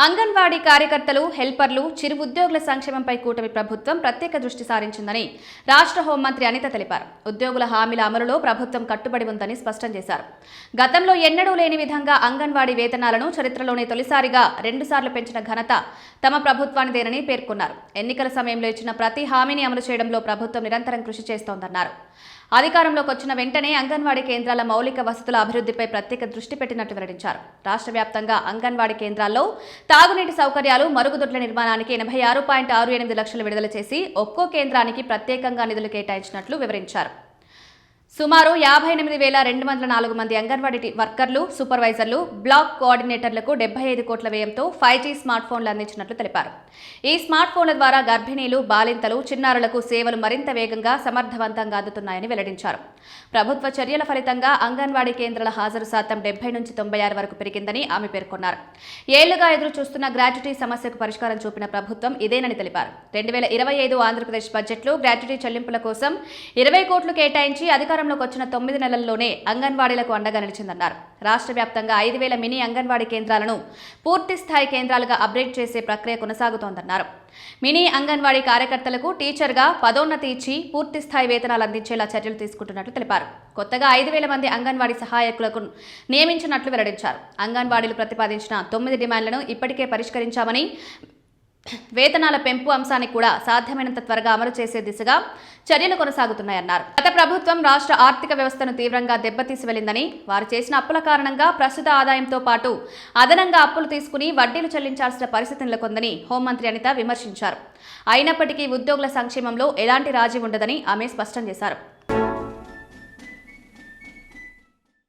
అంగన్వాడీ కార్యకర్తలు, హెల్పర్లు, చిరు ఉద్యోగుల సంక్షేమంపై కూటమి ప్రభుత్వం ప్రత్యేక దృష్టి సారించిందని రాష్ట్ర హోంమంత్రి అనిత తెలిపారు. ఉద్యోగుల హామీల అమలులో ప్రభుత్వం కట్టుబడి ఉందని స్పష్టం చేశారు. గతంలో ఎన్నడూ లేని విధంగా అంగన్వాడీ వేతనాలను చరిత్రలోనే తొలిసారిగా 2 సార్లు పెంచిన ఘనత తమ ప్రభుత్వానిదేనని పేర్కొన్నారు. ఎన్నికల సమయంలో ఇచ్చిన ప్రతి హామీని అమలు చేయడంలో ప్రభుత్వం నిరంతరం కృషి చేస్తోందన్నారు. అధికారంలోకి వచ్చిన వెంటనే అంగన్వాడీ కేంద్రాల మౌలిక వసతుల అభివృద్ధిపై ప్రత్యేక దృష్టి పెట్టినట్టు వెల్లడించారు. రాష్ట్ర వ్యాప్తంగా అంగన్వాడీ కేంద్రాల్లో తాగునీటి సౌకర్యాలు, మరుగుదొడ్ల నిర్మాణానికి 86.68 లక్షలు విడుదల చేసి ఒక్కో కేంద్రానికి ప్రత్యేకంగా నిధులు కేటాయించినట్లు వివరించారు. సుమారు 58,204 మంది అంగన్వాడీ వర్కర్లు, సూపర్వైజర్లు, బ్లాక్ కోఆర్డినేటర్లకు 75 కోట్ల వ్యయంతో 5G స్మార్ట్ ఫోన్లు అందించినట్లు తెలిపారు. ఈ స్మార్ట్ ఫోన్ల ద్వారా గర్భిణీలు, బాలింతలు, చిన్నారులకు సేవలు మరింత వేగంగా, సమర్థవంతంగా అందుతున్నాయని వెల్లడించారు. ప్రభుత్వ చర్యల ఫలితంగా అంగన్వాడీ కేంద్రాల హాజరు శాతం 70 నుంచి 96 వరకు పెరిగిందని ఆమె పేర్కొన్నారు. ఏళ్లుగా ఎదురు చూస్తున్న గ్రాట్యుటీ సమస్యకు పరిష్కారం చూపిన ప్రభుత్వం ఇదేనని తెలిపారు. 2025 ఆంధ్రప్రదేశ్ బడ్జెట్లో గ్రాట్యుటీ చెల్లింపుల కోసం 20 కోట్లు కేటాయించి అధికారంలోకి వచ్చిన 9 నెలల్లోనే అంగన్వాడీలకు అండగా నిలిచిందన్నారు. రాష్ట్ర వ్యాప్తంగా 5,000 మినీ అంగన్వాడీ కేంద్రాలను పూర్తి స్థాయి కేంద్రాలుగా అప్గ్రేడ్ చేసే ప్రక్రియ కొనసాగుతోందన్నారు. మినీ అంగన్వాడీ కార్యకర్తలకు టీచర్గా పదోన్నతి ఇచ్చి పూర్తి స్థాయి వేతనాలు అందించేలా చర్యలు తీసుకుంటున్నట్లు తెలిపారు. కొత్తగా 5,000 మంది అంగన్వాడీ సహాయకులకు నియమించినట్లు వెల్లడించారు. అంగన్వాడీలు ప్రతిపాదించిన 9 డిమాండ్లను ఇప్పటికే పరిష్కరించామని, వేతనాల పెంపు అంశాన్ని కూడా సాధ్యమైనంత త్వరగా అమలు చేసే దిశగా చర్యలు కొనసాగుతున్నాయన్నారు. గత ప్రభుత్వం రాష్ట్ర ఆర్థిక వ్యవస్థను తీవ్రంగా దెబ్బతీసి వెళ్లిందని, వారు చేసిన అప్పుల కారణంగా ప్రస్తుత ఆదాయంతో పాటు అదనంగా అప్పులు తీసుకుని వడ్డీలు చెల్లించాల్సిన పరిస్థితి నెలకొందని హోంమంత్రి అనిత విమర్శించారు. అయినప్పటికీ ఉద్యోగుల సంక్షేమంలో ఎలాంటి రాజీ ఉండదని ఆమె స్పష్టం చేశారు.